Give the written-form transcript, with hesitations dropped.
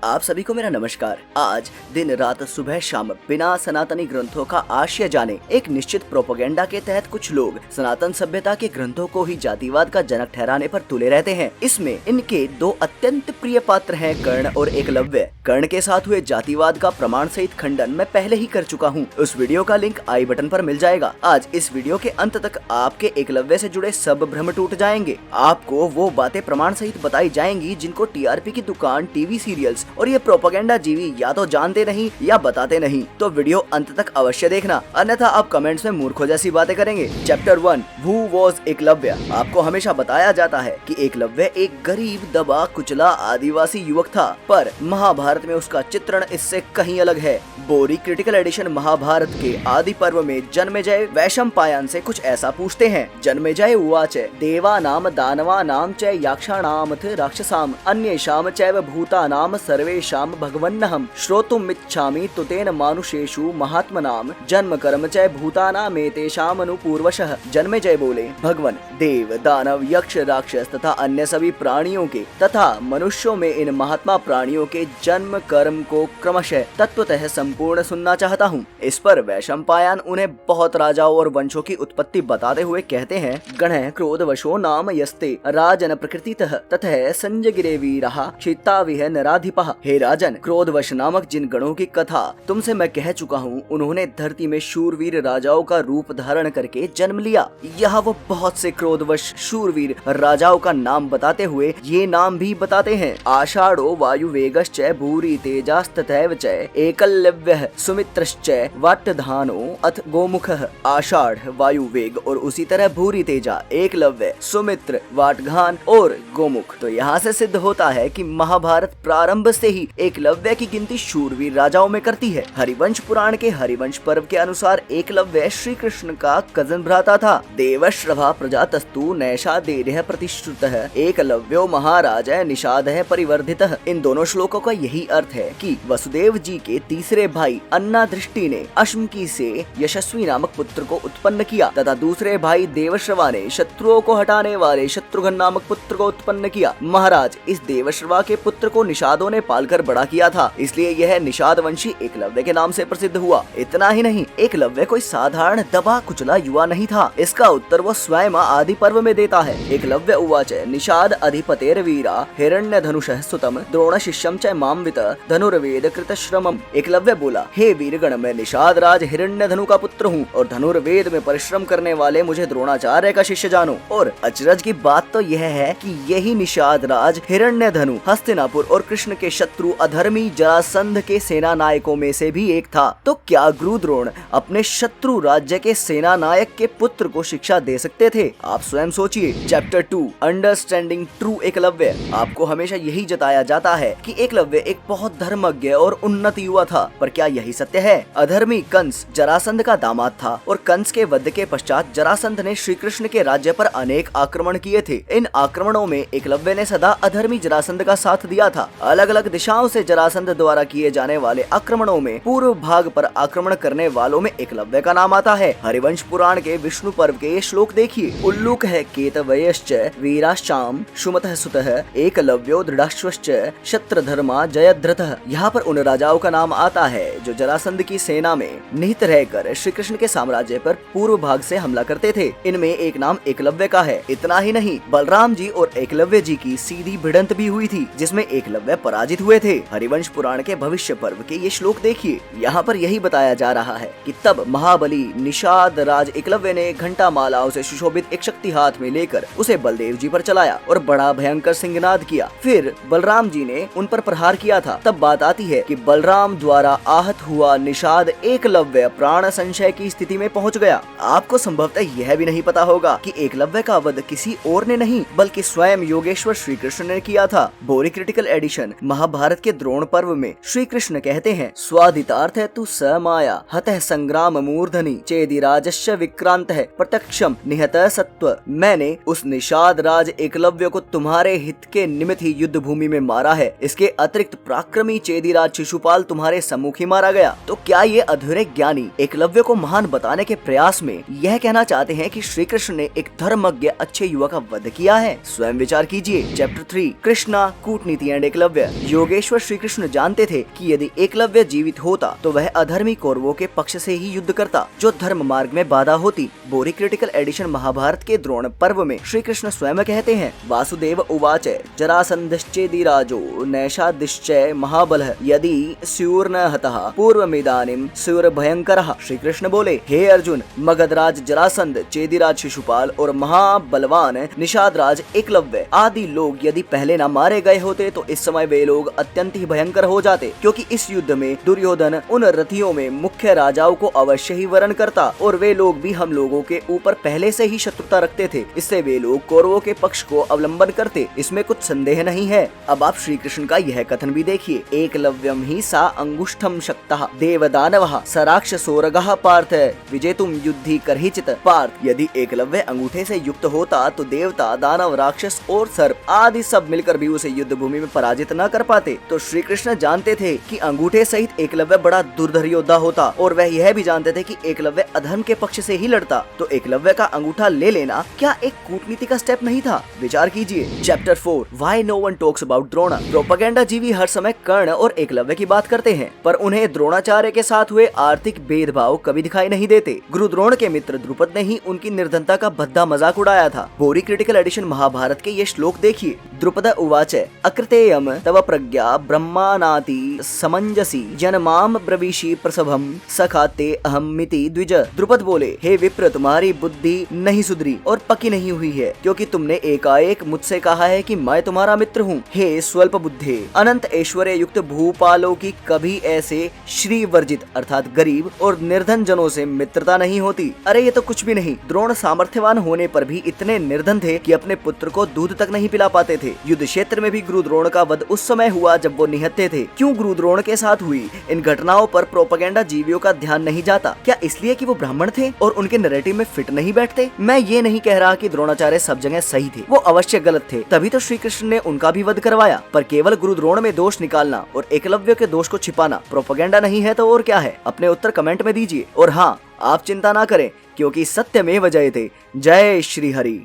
आप सभी को मेरा नमस्कार। आज दिन रात सुबह शाम बिना सनातनी ग्रंथों का आशय जाने एक निश्चित प्रोपेगेंडा के तहत कुछ लोग सनातन सभ्यता के ग्रंथों को ही जातिवाद का जनक ठहराने पर तुले रहते हैं। इसमें इनके दो अत्यंत प्रिय पात्र हैं, कर्ण और एकलव्य। कर्ण के साथ हुए जातिवाद का प्रमाण सहित खंडन मैं पहले ही कर चुका हूँ। उस वीडियो का लिंक आई बटन पर मिल जाएगा। आज इस वीडियो के अंत तक आपके एकलव्य से जुड़े सब भ्रम टूट जाएंगे। आपको वो बातें प्रमाण सहित बताई जाएंगी जिनको टीआरपी की दुकान, टीवी सीरियल्स और ये प्रोपेगेंडा जीवी या तो जानते नहीं या बताते नहीं। तो वीडियो अंत तक अवश्य देखना, अन्यथा आप कमेंट्स में मूर्खों जैसी बातें करेंगे। Chapter 1, who was Eklavya. आपको हमेशा बताया जाता है कि एकलव्य एक गरीब, दबा कुचला आदिवासी युवक था, पर महाभारत में उसका चित्रण इससे कहीं अलग है। बोरी क्रिटिकल एडिशन महाभारत के आदि पर्व में जन्मेजय वैशंपायन से कुछ ऐसा पूछते हैं। जन्मेजय उवाच देवानाम दानवानाम च याक्षाणामथ राक्षसाम अन्येषाम चैव भूतानाम सर्वेषाम भगवन्नहं श्रोतुमिच्छामि तुतेन मानुषेषु महात्मनाम जन्म कर्म च भूतानामेतेषाम अनुपूर्वशः। जन्मेजय बोले, भगवान, देव, दानव, यक्ष, राक्षस तथा अन्य सभी प्राणियों के तथा मनुष्यों में इन महात्मा प्राणियों के जन्म कर्म को क्रमशः तत्वतः संपूर्ण सुनना चाहता हूँ। इस पर वैशंपायन उन्हें बहुत राजाओं और वंशों की उत्पत्ति बताते हुए कहते हैं, गणः क्रोधवशो नाम यस्ते राजन प्रकृतितः ततः संजगिरे वीरः क्षिताविह नराधिपः। हे राजन, क्रोधवश नामक जिन गणों की कथा तुमसे मैं कह चुका हूँ, उन्होंने धरती में शूरवीर राजाओं का रूप धारण करके जन्म लिया। यहाँ वो बहुत से क्रोधवश शूरवीर राजाओं का नाम बताते हुए ये नाम भी बताते हैं, आषाढ़ो वायुवेगश्च भूरि तेजास्तथैव च एकलव्यः सुमित्रश्च वाट्टधानो अथ गोमुखः। आषाढ़, वायुवेग और उसी तरह भूरि तेजा, एकलव्य, सुमित्र, वाटघान और गोमुख। तो यहाँ से सिद्ध होता है कि महाभारत प्रारंभ से ही एकलव्य की गिनती शूरवीर राजाओं में करती है। हरिवंश पुराण के हरिवंश पर्व के अनुसार एकलव्य श्री कृष्ण का कजन भ्राता था। देवश्रभा प्रजातस्तु नैषादेरः प्रतिश्रुतः एकलव्यो महाराज निषादः परिवर्धितः। इन दोनों श्लोकों का यही अर्थ है कि वसुदेव जी के तीसरे भाई अन्नादृष्टि ने अश्मकी से यशस्वी नामक पुत्र को उत्पन्न किया तथा दूसरे भाई देवश्रवा ने शत्रुओं को हटाने वाले शत्रुघ्न नामक पुत्र को उत्पन्न किया। महाराज, इस देवश्रवा के पुत्र को निषादों ने पालकर बड़ा किया था, इसलिए यह निषाद वंशी एकलव्य के नाम से प्रसिद्ध हुआ। इतना ही नहीं, एकलव्य कोई साधारण दबा कुचला युवा नहीं था। इसका उत्तर वो स्वयं आदि पर्व में देता है। एकलव्य उवाच निषाद अधिपतेर वीरा हिरण्यधनुषः सुतम द्रोण शिष्यम च मामवित धनुर्वेद कृत श्रमम। एकलव्य बोला, हे वीरगण, मैं निषाद राज हिरण्यधनु का पुत्र हूँ और धनुर्वेद में परिश्रम करने वाले मुझे द्रोणाचार्य का शिष्य जानो। और अचरज की बात तो यह है कि यही निषाद राज हिरण्यधनु हस्तिनापुर और कृष्ण के शत्रु अधर्मी जरासंध के सेना नायकों में से भी एक था। तो क्या गुरु द्रोण अपने शत्रु राज्य के सेना नायक के पुत्र को शिक्षा दे सकते थे? आप स्वयं सोचिए। Chapter 2, understanding true Eklavya. आपको हमेशा यही जताया जाता है कि एकलव्य एक बहुत धर्मज्ञ और उन्नत युवा था, पर क्या यही सत्य है? अधर्मी कंस जरासंध का दामाद था और कंस के वध के पश्चात जरासंध ने श्री कृष्ण के राज्य पर अनेक आक्रमण किए थे। इन आक्रमणों में एकलव्य ने सदा अधर्मी जरासंध का साथ दिया था। अलग अलग दिशाओं से जरासंध द्वारा किए जाने वाले आक्रमणों में पूर्व भाग पर आक्रमण करने वालों में एकलव्य का नाम आता है। हरिवंश पुराण के विष्णु पर्व के ये श्लोक देखिए। उल्लूक है केतवयश्च वीराश्चाम सुमतः सुतः एकलव्यो दृढ़ाश्वश्च शत्रधर्मा जयद्रथः। यहाँ पर उन राजाओं का नाम आता है जो जरासंध की सेना में निहित रहकर श्री कृष्ण के साम्राज्य पर पूर्व भाग से हमला करते थे। इनमें एक नाम एकलव्य का है। इतना ही नहीं, बलराम जी और एकलव्य जी की सीधी भिड़ंत भी हुई थी, जिसमें एकलव्य पराजित हुए थे। हरिवंश पुराण के भविष्य पर्व के ये श्लोक देखिए। यहाँ पर यही बताया जा रहा है कि तब महाबली निषाद राज एकलव्य ने घंटा मालाओं से सुशोभित एक शक्ति हाथ में लेकर उसे बलदेव जी पर चलाया और बड़ा भयंकर सिंहनाद किया। फिर बलराम जी ने उन पर प्रहार किया था। तब बात आती है कि बलराम द्वारा आहत हुआ निषाद एकलव्य प्राण संशय की स्थिति में पहुँच गया। आपको संभवतः यह भी नहीं पता होगा कि एकलव्य का वध किसी और ने नहीं बल्कि स्वयं योगेश्वर श्री कृष्ण ने किया था। बोरी क्रिटिकल एडिशन महाभारत के द्रोण पर्व में श्री कृष्ण कहते हैं, स्वादितार्थ तु स माया हतः संग्राम मूर्धनि चेदि राजस्य विक्रांत है प्रत्यक्षम निहत सत्व। मैंने उस निषाद राज एकलव्य को तुम्हारे हित के निमित्त ही युद्ध भूमि में मारा है। इसके अतिरिक्त पराक्रमी चेदीराज शिशुपाल तुम्हारे सम्मुख ही मारा गया। तो क्या ये अधूरे ज्ञानी एकलव्य को महान बताने के प्रयास में यह कहना चाहते हैं कि श्री कृष्ण ने एक धर्मज्ञ अच्छे युवा का वध किया है? स्वयं विचार कीजिए। चैप्टर 3, कृष्णा, कूटनीति एंड एकलव्य। योगेश्वर श्री कृष्ण जानते थे कि यदि एकलव्य जीवित होता तो वह अधर्मी कौरवों के पक्ष से ही युद्ध करता, जो धर्म मार्ग में बाधा होती। बोरी क्रिटिकल एडिशन महाभारत के द्रोण पर्व में श्री कृष्ण स्वयं कहते हैं, वासुदेव उवाच जरासंधश्चेदिराजो नैषादिश्चय महाबलः यदि स्यूर्न हतः पूर्वमिदानीं स्यूर्भयंकरः। श्री कृष्ण बोले, हे अर्जुन, मगधराज जरासंध, चेदिराज शिशुपाल और महाबलवान निषादराज एकलव्य आदि लोग यदि पहले न मारे गए होते तो इस समय वे लोग अत्यंत ही भयंकर हो जाते, क्योंकि इस युद्ध में दुर्योधन उन रथियों में मुख्य राजाओं को अवश्य ही वरण करता और वे लोग भी हम लोगों के ऊपर पहले से ही शत्रुता रखते थे। इससे वे लोग कौरवों के पक्ष को अवलंबन करते, इसमें कुछ संदेह नहीं है। अब आप श्री कृष्ण का यह कथन भी देखिए, एकलव्यम ही सा अंगुष्ठम शक्तः देवदानवः स राक्षसोरगः पार्थ विजेतुम युद्धि करहिचित। पार्थ, यदि एकलव्य अंगूठे से युक्त होता तो देवता, दानव, राक्षस और सर्प आदि सब मिलकर भी उसे युद्ध भूमि में पराजित न कर पाते। तो श्री कृष्ण जानते थे कि अंगूठे सहित एकलव्य बड़ा दुर्धर योद्धा होता और वह यह भी जानते थे कि एकलव्य अधर्म के पक्ष से ही लड़ता। तो एकलव्य का अंगूठा ले लेना क्या एक कूटनीति का स्टेप नहीं था? विचार कीजिए। Chapter 4 why no one talks about Drona. Propaganda जीवी हर समय कर्ण और एकलव्य की बात करते हैं, पर उन्हें द्रोणाचार्य के साथ हुए आर्थिक भेदभाव कभी दिखाई नहीं देते। गुरु द्रोण के मित्र द्रुपद ने ही उनकी निर्धनता का भद्दा मजाक उड़ाया था। बोरी क्रिटिकल एडिशन महाभारत के ये श्लोक देखिए। द्रुपद उवाच अकृतेयम तव प्रज्ञा ब्रह्मानाति समंजसी जनमाम ब्रवीषि प्रसभम सखाते अहमिति द्विज। द्रुपद बोले, हे विप्र, तुम्हारी बुद्धि नहीं सुधरी और पकी नहीं हुई है, क्योंकि तुमने एकाएक मुझसे कहा है कि मैं तुम्हारा मित्र हूँ। हे स्वल्प बुद्धे, अनंत ऐश्वर्य युक्त भूपालों की कभी ऐसे श्री वर्जित अर्थात गरीब और निर्धन जनों से मित्रता नहीं होती। अरे ये तो कुछ भी नहीं। द्रोण सामर्थ्यवान होने पर भी इतने निर्धन थे कि अपने पुत्र को दूध तक नहीं पिला पाते थे। युद्ध क्षेत्र में भी गुरु द्रोण का वध उस समय हुआ जब वो निहत्थे थे। क्यों गुरु द्रोण के साथ हुई इन घटनाओं पर प्रोपेगेंडा जीवियों का ध्यान नहीं जाता? क्या इसलिए कि वो ब्राह्मण थे और उनके नैरेटिव में फिट नहीं बैठते? मैं ये नहीं कह रहा कि द्रोणाचार्य सब जगह सही थे, वो अवश्य गलत थे, तभी तो श्री कृष्ण ने उनका भी वध करवाया। पर केवल गुरु द्रोण में दोष निकालना और एकलव्य के दोष को छिपाना प्रोपेगेंडा नहीं है तो और क्या है? अपने उत्तर कमेंट में दीजिए। और हाँ, आप चिंता ना करें, क्योंकि सत्यमेव जयते। जय श्री हरि।